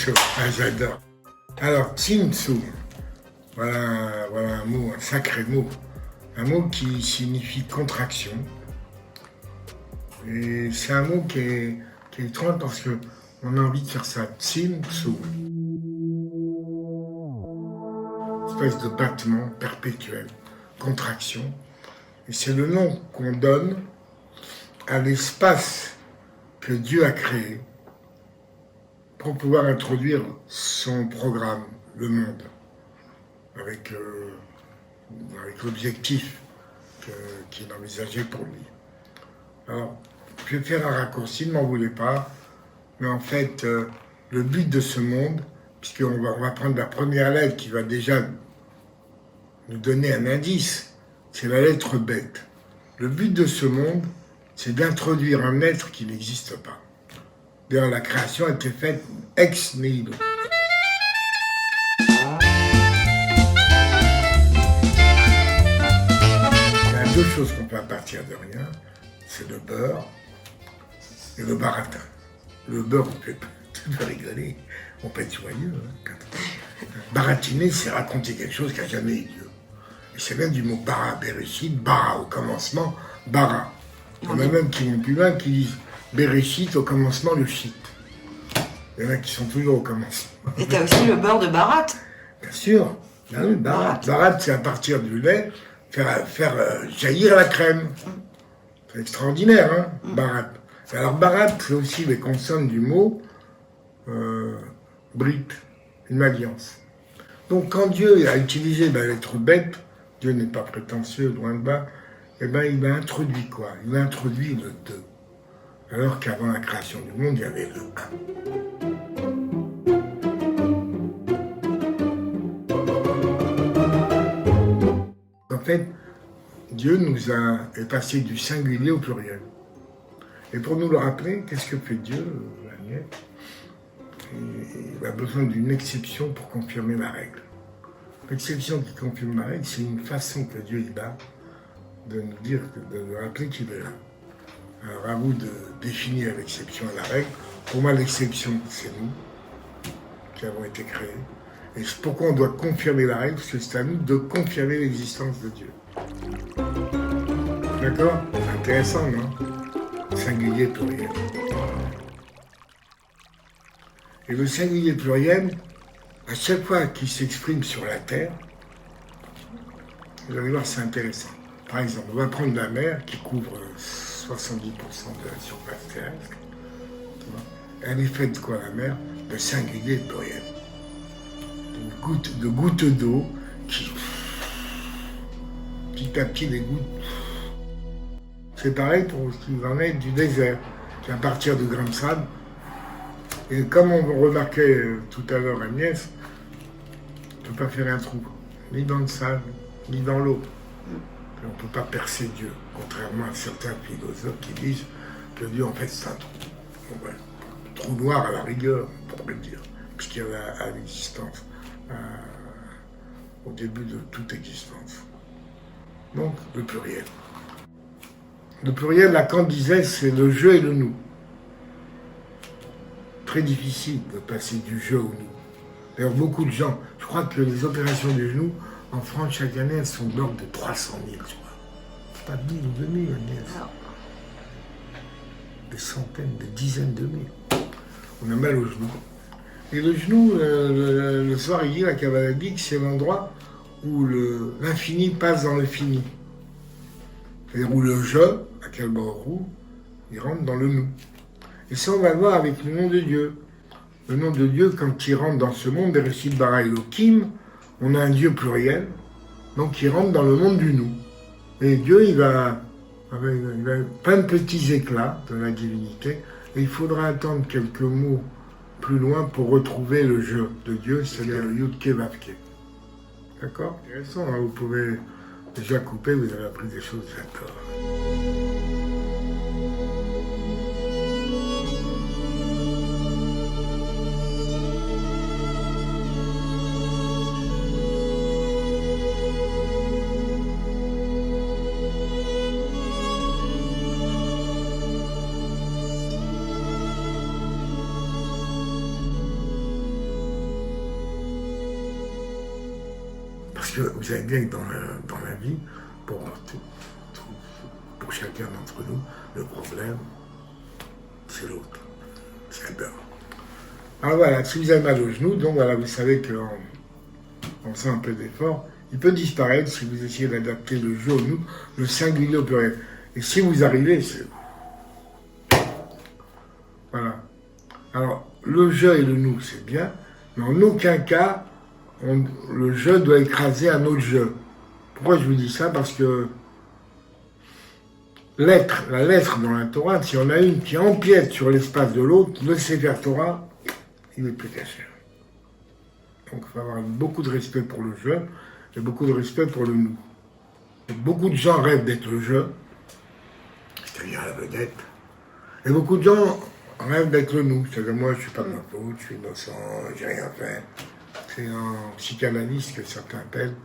Tzu, ah, j'adore. Alors, Tzu, voilà un mot, un sacré mot. Un mot qui signifie contraction. Et c'est un mot qui est étrange parce qu'on a envie de faire ça. Tzu. Espèce de battement perpétuel, contraction. Et c'est le nom qu'on donne à l'espace que Dieu a créé pour pouvoir introduire son programme, le monde, avec l'objectif qu'il envisageait pour lui. Alors, je vais faire un raccourci, ne m'en voulez pas, mais en fait, le but de ce monde, puisqu'on va prendre la première lettre qui va déjà nous donner un indice, c'est la lettre bête. Le but de ce monde, c'est d'introduire un être qui n'existe pas. D'ailleurs, la création a été faite ex nihilo. Il y a deux choses qu'on peut à partir de rien, c'est le beurre et le baratin. Le beurre, on peut rigoler, on peut être joyeux. Hein. Baratiner, c'est raconter quelque chose qui n'a jamais eu lieu. Et c'est même du mot bara, Bereshit, bara au commencement, bara. Il y en a même qui vont plus loin, qui disent Bereshit au commencement, le shit. Il y en a qui sont toujours au commencement. Et t'as aussi le beurre de Barat. Bien sûr. Ah oui, barat. Barat, c'est à partir du lait, faire jaillir la crème. C'est extraordinaire, hein, barat. Alors barat, c'est aussi les consonnes du mot brit, une alliance. Donc quand Dieu a utilisé la lettre bête, Dieu n'est pas prétentieux, loin de bas, eh ben, il a introduit quoi? Il a introduit le 2. Alors qu'avant la création du monde, il y avait le 1. En fait, Dieu est passé du singulier au pluriel. Et pour nous le rappeler, qu'est-ce que fait Dieu, Agnès? Il a besoin d'une exception pour confirmer la règle. L'exception qui confirme la règle, c'est une façon que Dieu il a de nous dire, de nous rappeler qu'il est là. Alors à vous de définir l'exception à la règle. Pour moi, l'exception, c'est nous qui avons été créés. Et c'est pourquoi on doit confirmer la règle, parce que c'est à nous de confirmer l'existence de Dieu. D'accord? C'est intéressant, non? Singulier pluriel. Et le singulier pluriel, à chaque fois qu'il s'exprime sur la Terre, vous allez voir, c'est intéressant. Par exemple, on va prendre la mer qui couvre 70% de la surface terrestre. Elle est faite de quoi, la mer? De singulier et de pluriel. De gouttes d'eau qui, petit à petit, les gouttes. C'est pareil pour ce qui en est du désert, qui à partir de grains de sable. Et comme on remarquait tout à l'heure Agnès, on ne peut pas faire un trou, ni dans le sable, ni dans l'eau. On ne peut pas percer Dieu, contrairement à certains philosophes qui disent que Dieu, en fait, c'est un trou. Bon, ouais. Trou noir à la rigueur, on pourrait le dire, puisqu'il y avait à l'existence, au début de toute existence. Donc, le pluriel. Le pluriel, Lacan disait, c'est le je et le nous. Très difficile de passer du je au nous. D'ailleurs, beaucoup de gens, je crois que les opérations du genou, en France, chaque année, elles sont de l'ordre de 300 000, je crois. Pas 1000 ou 2000, Agnès. Des centaines, des dizaines de mille. On a mal au genou. Et le genou, le soir, il dit, la Kabbalah dit que c'est l'endroit où l'infini passe dans le fini. C'est-à-dire où le je, à quel roux, il rentre dans le nous. Et ça, on va le voir avec le nom de Dieu. Le nom de Dieu, quand il rentre dans ce monde, Bereshit bara Elohim, on a un Dieu pluriel, donc il rentre dans le monde du nous. Et Dieu, il va plein de petits éclats de la divinité, et il faudra attendre quelques mots plus loin pour retrouver le je de Dieu, c'est-à-dire le Yud-Ke Vav-Ke. D'accord? Intéressant, hein, vous pouvez déjà couper, vous avez appris des choses, d'accord. que vous savez bien que dans la vie, pour chacun d'entre nous, le problème, c'est l'autre. C'est la peur. Alors voilà, si vous avez mal au genou, donc voilà, vous savez qu'en faisant un peu d'effort, il peut disparaître si vous essayez d'adapter le je au nous, le singulier au pluriel. Et si vous arrivez, c'est... Voilà. Alors, le je et le nous, c'est bien, mais en aucun cas, le je doit écraser un autre je. Pourquoi je vous dis ça? Parce que la lettre dans la Torah, si on a une qui empiète sur l'espace de l'autre, le Sefer Torah, il n'est plus caché. Donc il faut avoir beaucoup de respect pour le je et beaucoup de respect pour le nous. Et beaucoup de gens rêvent d'être le je, c'est-à-dire la vedette, et beaucoup de gens rêvent d'être le nous, c'est-à-dire moi je suis pas de ma faute, je suis innocent, j'ai rien fait. C'est un psychanalyste que certains appellent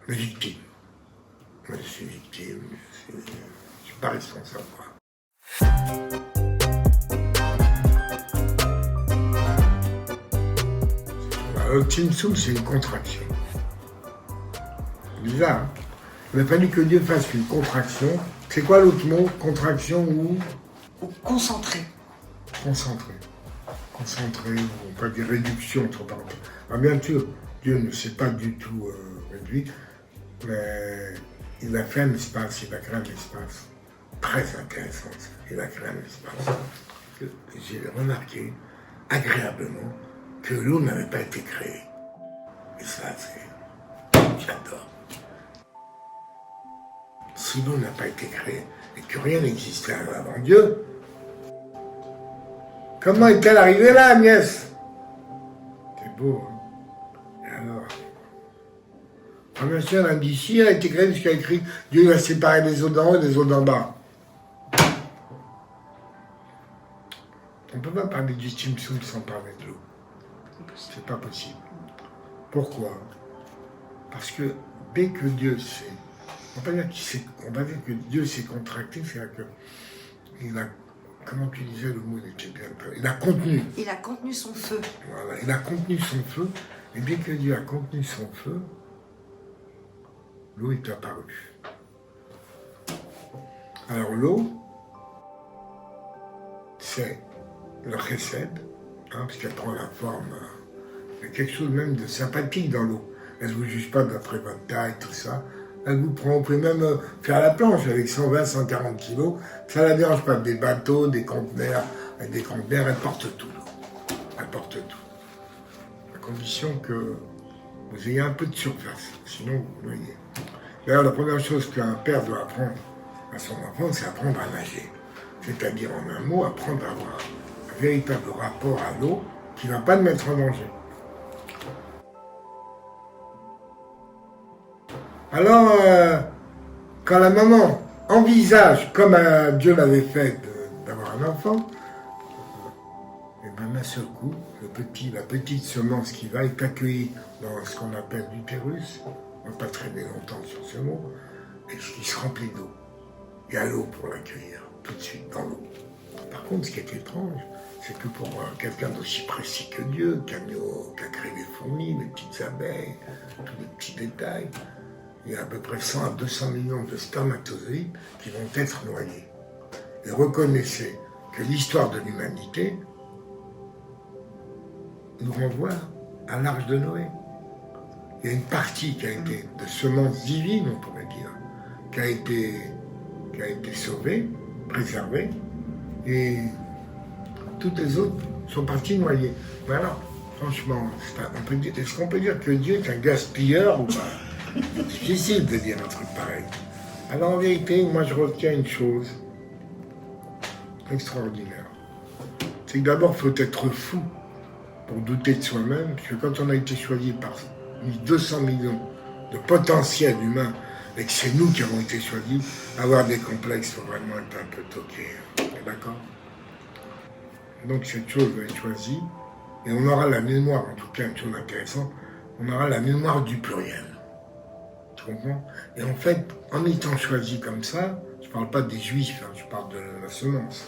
la victime. Moi je suis victime, je suis pas responsable, quoi. Le Tzimtzum, c'est une contraction. Bizarre, hein? Il a fallu que Dieu fasse une contraction. C'est quoi l'autre mot? Contraction ou Concentré. concentré. Concentré, ou pas dire réduction, entre parenthèses. Alors bien sûr, Dieu ne s'est pas du tout réduit, mais il a fait un espace, il a créé un espace très intéressant. Il a créé un espace que j'ai remarqué agréablement que l'eau n'avait pas été créée. Et ça, j'adore. Si l'eau n'a pas été créée et que rien n'existait avant Dieu, comment est-elle arrivée là, Agnès? C'est beau, hein? Et alors? Ah bien sûr, elle dit ici, elle a été créée puisqu'il a écrit Dieu va séparer les eaux d'en haut et les eaux d'en bas. On ne peut pas parler du Tzimtzum sans parler de l'eau. C'est pas possible. Pourquoi? Parce que dès que Dieu sait, on va dire que Dieu s'est contracté, c'est-à-dire qu'il a, comment tu disais le mot, il était bien, il a contenu. Il a contenu son feu. Voilà, il a contenu son feu, et dès que Dieu a contenu son feu, l'eau est apparue. Alors l'eau, c'est le chesed, hein, parce qu'elle prend la forme, il y a quelque chose même de sympathique dans l'eau. Elle ne vous juge pas d'après votre taille, tout ça. Elle vous prend, vous pouvez même faire la planche avec 120, 140 kilos. Ça ne la dérange pas. Des bateaux, des conteneurs, avec des conteneurs, elle porte tout. Elle porte tout. À condition que vous ayez un peu de surface. Sinon, vous voyez. D'ailleurs, la première chose qu'un père doit apprendre à son enfant, c'est apprendre à nager. C'est-à-dire, en un mot, apprendre à avoir un véritable rapport à l'eau qui ne va pas le mettre en danger. Alors, quand la maman envisage, comme Dieu l'avait fait, d'avoir un enfant, et bien d'un seul coup, la petite semence qui va est accueillie dans ce qu'on appelle l'utérus, on ne va pas traîner longtemps sur ce mot, et qui se remplit d'eau. Il y a l'eau pour l'accueillir, tout de suite, dans l'eau. Par contre, ce qui est étrange, c'est que pour quelqu'un d'aussi précis que Dieu, qui a créé les fourmis, les petites abeilles, tous les petits détails, il y a à peu près 100 à 200 millions de spermatozoïdes qui vont être noyés. Et reconnaissez que l'histoire de l'humanité nous renvoie à l'Arche de Noé. Il y a une partie qui a été de semences divines, on pourrait dire, qui a été sauvée, préservée, et toutes les autres sont parties noyées. Voilà, franchement, est-ce qu'on peut dire que Dieu est un gaspilleur ou pas? C'est difficile de dire un truc pareil. Alors en vérité, moi je retiens une chose extraordinaire. C'est que d'abord, il faut être fou pour douter de soi-même, parce que quand on a été choisi par 200 millions de potentiels humains, et que c'est nous qui avons été choisis, avoir des complexes, il faut vraiment être un peu toqué. D'accord? Donc cette chose va être choisie, et on aura la mémoire, en tout cas une chose intéressante, on aura la mémoire du pluriel. Tu comprends? Et en fait, en étant choisi comme ça, je ne parle pas des juifs, hein, je parle de la semence,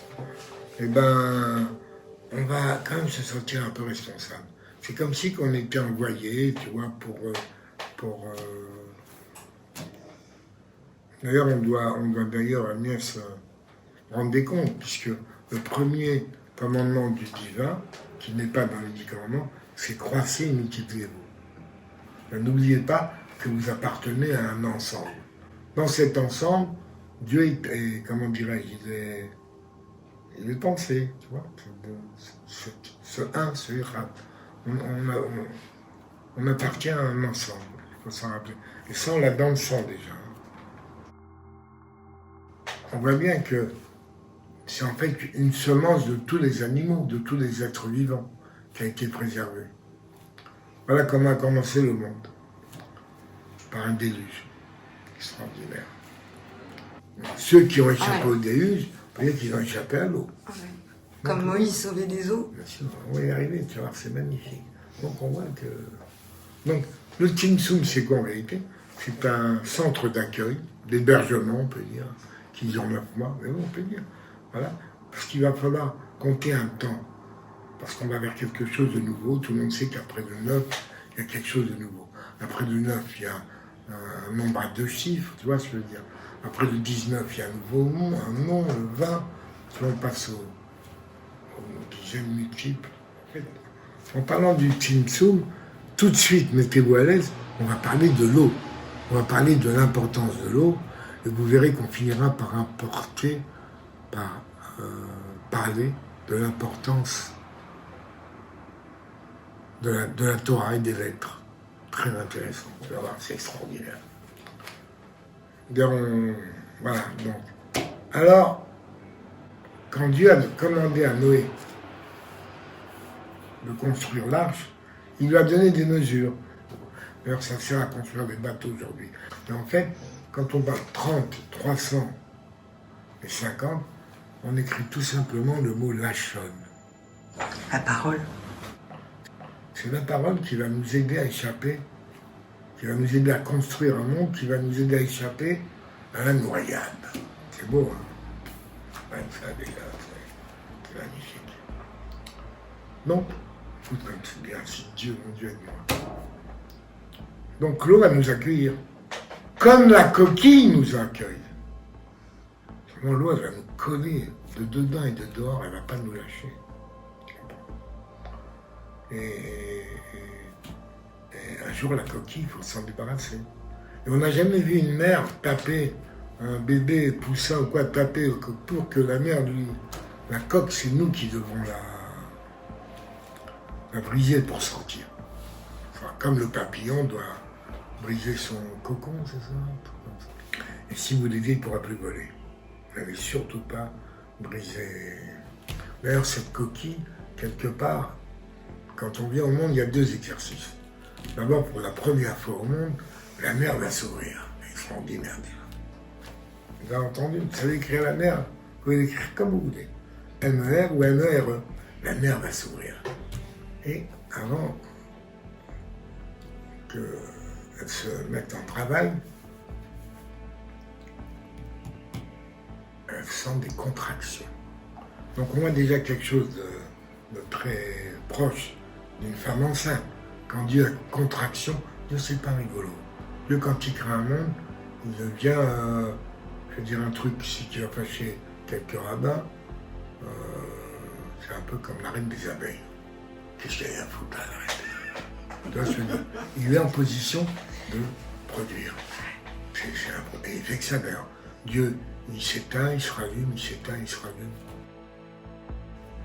eh ben, on va quand même se sentir un peu responsable. C'est comme si on était envoyé, tu vois, D'ailleurs, on doit d'ailleurs, Agnès, rendre des comptes, puisque le premier commandement du divin, qui n'est pas dans les 10 commandements, c'est croissez et multipliez-vous. N'oubliez pas que vous appartenez à un ensemble. Dans cet ensemble, Dieu est comment dirais-je, il est pensé, tu vois. Ce un, ce ira. On appartient à un ensemble, il faut s'en rappeler. Et ça, on l'a dans le sang déjà. On voit bien que c'est en fait une semence de tous les animaux, de tous les êtres vivants qui a été préservée. Voilà comment a commencé le monde, par un déluge extraordinaire. Ceux qui ont échappé au déluge, on peut dire qu'ils ont échappé à l'eau. Ah ouais. Comme Moïse sauvait des eaux. Bien sûr, on va y arriver, tu vois, c'est magnifique. Donc on voit que... Donc le Tsum c'est quoi en vérité? C'est un centre d'accueil, d'hébergement, on peut dire, qui dure 9 mois, mais bon, on peut dire. Voilà, parce qu'il va falloir compter un temps, parce qu'on va vers quelque chose de nouveau. Tout le monde sait qu'après le 9, il y a quelque chose de nouveau. Après le 9, il y a un nombre à 2 chiffres, tu vois ce que je veux dire. Après le 19, il y a un nouveau nom, le 20, tu vois, on passe aux dizaines multiples. En fait, en parlant du Tsum, tout de suite, mettez-vous à l'aise, on va parler de l'eau. On va parler de l'importance de l'eau, et vous verrez qu'on finira par parler de l'importance de la Torah et des lettres. Très intéressant, tu vas voir, c'est extraordinaire. Voilà, donc. Alors, quand Dieu a commandé à Noé de construire l'arche, il lui a donné des mesures. D'ailleurs, ça sert à construire des bateaux aujourd'hui. Mais en fait, quand on parle 30, 300 et 50, on écrit tout simplement le mot lachon. La parole. C'est la parole qui va nous aider à échapper, qui va nous aider à construire un monde, qui va nous aider à échapper à la noyade. C'est beau, hein? Ouais, ça, les gars, c'est magnifique. Donc, écoute, comme c'est bien, si Dieu, mon Dieu, est bien. Donc l'eau va nous accueillir, comme la coquille nous accueille. Seulement l'eau, elle va nous coller de dedans et de dehors, elle ne va pas nous lâcher. Et un jour, la coquille, il faut s'en débarrasser. Et on n'a jamais vu une mère taper un bébé poussin ou quoi, taper pour que la mère, lui, la coque, c'est nous qui devons la briser pour sortir. Enfin, comme le papillon doit briser son cocon, c'est ça? Et si vous l'aidez, il ne pourra plus voler. N'allez surtout pas briser. D'ailleurs, cette coquille, quelque part, quand on vient au monde, il y a 2 exercices. D'abord, pour la première fois au monde, la mer va s'ouvrir. Extraordinaire. Vous avez entendu? Vous savez écrire la mer? Vous pouvez l'écrire comme vous voulez. M-E-R ou M-E-R-E. La mer va s'ouvrir. Et avant qu'elle se mette en travail, elle sent des contractions. Donc on voit déjà quelque chose de très proche d'une femme enceinte. Quand Dieu a contraction, Dieu c'est pas rigolo. Dieu quand il crée un monde, il devient, je vais dire un truc ici qui va fâcher quelques rabbins, c'est un peu comme la reine des abeilles. Qu'est-ce qu'il y a à foutre là, la reine? Tu vois ce que je veux dire? Il est en position de produire. Et il fait que ça d'ailleurs. Dieu, il s'éteint, il se rallume, il s'éteint, il se rallume.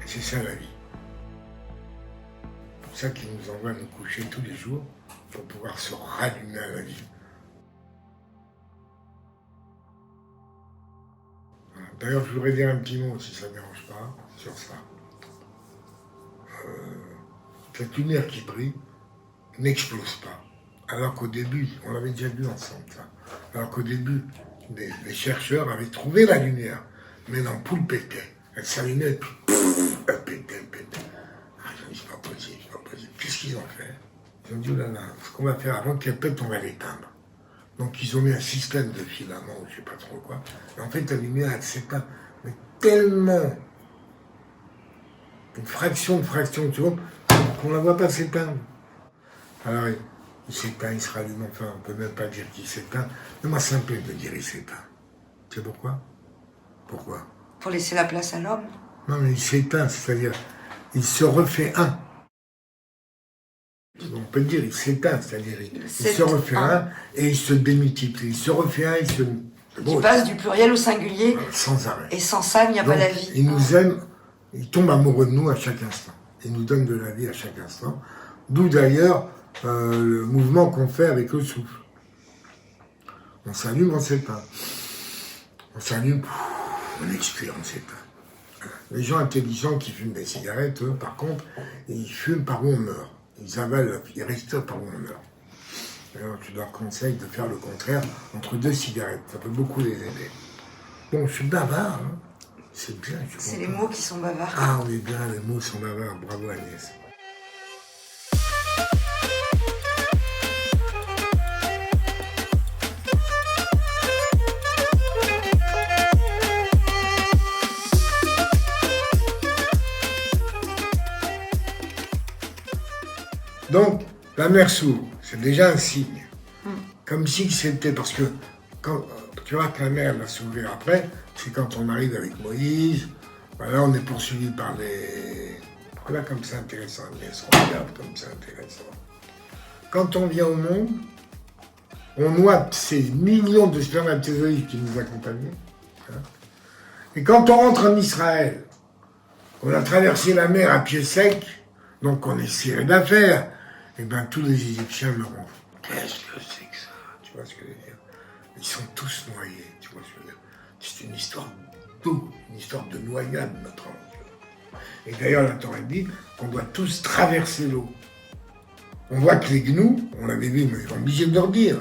Et c'est ça la vie. C'est pour ça qu'il nous envoie nous coucher tous les jours pour pouvoir se rallumer à la vie. Voilà. D'ailleurs, je voudrais dire un petit mot, si ça ne dérange pas, sur ça. Cette lumière qui brille n'explose pas. Alors qu'au début, on l'avait déjà vu ensemble, ça. Alors qu'au début, les chercheurs avaient trouvé la lumière, mais l'ampoule pétait. Elle s'allumait, puis elle pétait. Ah, ils ont dit, c'est pas possible. Qu'est-ce qu'ils ont fait? Ils ont dit, oh là là, ce qu'on va faire avant qu'elle pète, on va l'éteindre. Donc ils ont mis un système de filaments, ou je sais pas trop quoi. Et en fait, la lumière, elle s'éteint, mais tellement, une fraction de seconde, qu'on ne la voit pas s'éteindre. Alors, il s'éteint, il se rallume, enfin, on ne peut même pas dire qu'il s'éteint. Mais moi, ça me plaît de dire il s'éteint. Tu sais pourquoi? Pourquoi? Pour laisser la place à l'homme. Non, mais il s'éteint, c'est-à-dire, il se refait un. On peut dire, il s'éteint, c'est-à-dire, il se refait un et il se démultiplie. Il se refait un, il se... Il passe du pluriel au singulier. Sans arrêt. Et sans ça, il n'y a pas la vie. Il nous aime, il tombe amoureux de nous à chaque instant. Il nous donne de la vie à chaque instant. D'où d'ailleurs le mouvement qu'on fait avec le souffle. On s'allume, on s'éteint. On s'allume, on expire, on s'éteint. Les gens intelligents qui fument des cigarettes, eux, par contre, ils fument par où on meurt. Ils avalent, ils respirent par où on meurt. Alors, je leur conseille de faire le contraire entre 2 cigarettes. Ça peut beaucoup les aider. Bon, je suis bavard, hein. C'est bien. C'est les mots qui sont bavards. Ah, on est bien, les mots sont bavards. Bravo Agnès. Donc, la mer s'ouvre, c'est déjà un signe. Comme si c'était, parce que quand tu vois que la mer va s'ouvrir après, c'est quand on arrive avec Moïse, voilà, on est poursuivi par les... Voilà comme c'est intéressant, Agnès, on regarde comme c'est intéressant. Quand on vient au monde, on noie ces millions de spermatozoïdes qui nous accompagnaient. Hein. Et quand on rentre en Israël, on a traversé la mer à pied sec, donc on est serré d'affaires, et bien tous les Égyptiens me rendent. Qu'est-ce que c'est que ça? Tu vois ce que je veux dire? Ils sont tous noyés, tu vois ce que je veux dire? C'est une histoire d'eau, une histoire de noyade, notre ange. Et d'ailleurs, la Torah dit qu'on doit tous traverser l'eau. On voit que les gnous, on l'avait vu, mais ils sont obligés de leur dire.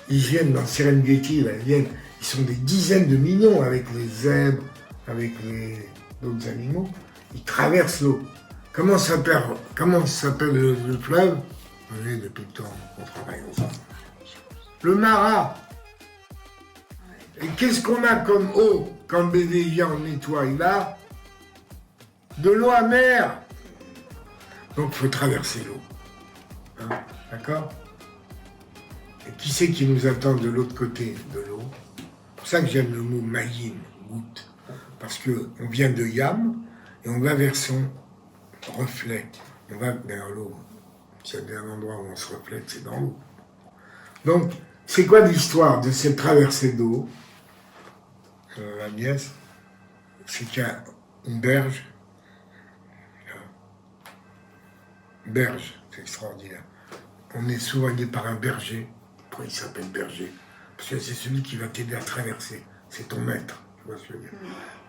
Ils viennent dans le Serengeti, là, ils sont des dizaines de millions avec les zèbres, avec d'autres animaux. Ils traversent l'eau. Comment s'appelle le fleuve? Oui, depuis le temps qu'on travaille ensemble. Le Mara. Et qu'est-ce qu'on a comme eau quand le bébé vient, on nettoie? Il a de l'eau amère. Donc il faut traverser l'eau. Hein, d'accord? Et qui c'est qui nous attend de l'autre côté de l'eau? C'est pour ça que j'aime le mot mayim, goutte. Parce qu'on vient de Yam et on va vers son reflet. On va vers l'eau. S'il y a bien un endroit où on se reflète, c'est dans l'eau. Donc, c'est quoi l'histoire de cette traversée d'eau, Agnès? C'est qu'il y a une berge. Berge, c'est extraordinaire. On est soigné par un berger. Pourquoi il s'appelle berger? Parce que c'est celui qui va t'aider à traverser. C'est ton maître. Tu vois ce que je veux dire?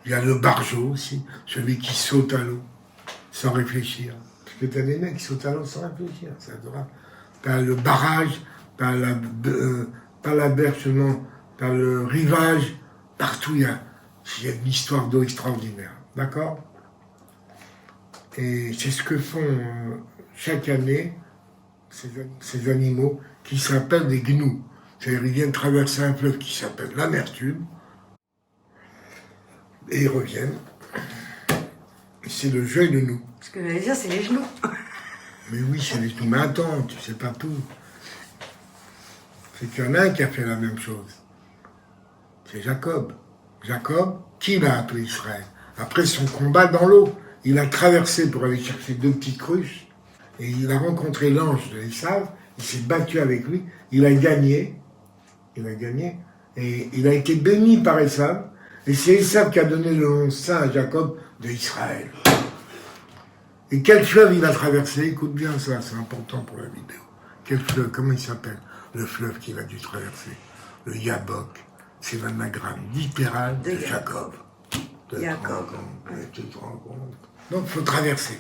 Il y a le bargeot aussi, celui qui saute à l'eau sans réfléchir. Parce que tu as des mecs qui sautent à l'eau sans réfléchir, c'est adorable. Tu as le barrage, tu as pas la berge seulement, tu as le rivage. Partout, il y a une histoire d'eau extraordinaire. D'accord? Et c'est ce que font chaque année ces animaux qui s'appellent des gnous. C'est-à-dire ils viennent traverser un fleuve qui s'appelle l'Amertume et ils reviennent. Et c'est le jeu de nous. Ce que j'allais dire, c'est les genoux. Mais oui, c'est les genoux. Mais attends, tu sais pas tout. C'est qu'il y en a un qui a fait la même chose. C'est Jacob. Jacob, qui l'a appelé Israël? Après son combat dans l'eau, il a traversé pour aller chercher 2 petites cruches. Et il a rencontré l'ange de Esav, il s'est battu avec lui, il a gagné, et il a été béni par Esav, et c'est Esav qui a donné le nom saint à Jacob de Israël. Et quel fleuve il a traversé? Écoute bien ça, c'est important pour la vidéo. Quel fleuve? Comment il s'appelle? Le fleuve qu'il a dû traverser. Le Yabok. C'est l'anagramme littéral de Jacob. Jacob. Tu te rends compte? Donc il faut traverser.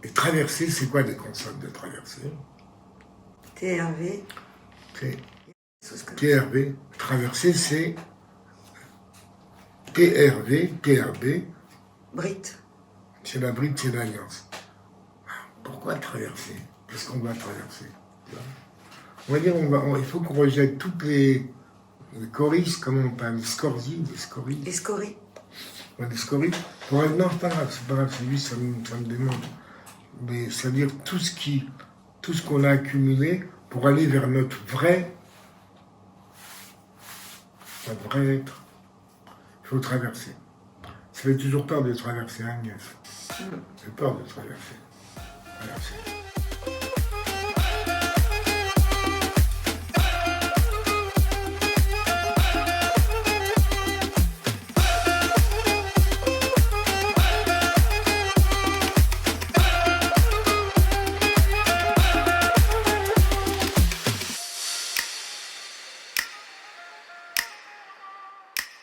Et traverser, c'est quoi des consonnes de traverser? TRV. TRV. Traverser, c'est TRV, TRB. Brit. C'est la bride, c'est l'alliance. Pourquoi traverser? Qu'est-ce qu'on va traverser? On va dire, il faut qu'on rejette toutes les choristes, comment on parle, les scories, les scories. Les scories. Ouais, les scories. Non, c'est pas grave, c'est juste, ça me demande. mais c'est-à-dire tout ce qu'on a accumulé pour aller vers notre vrai être. Il faut traverser. Ça fait toujours peur de traverser, Agnès. J'ai peur de traverser.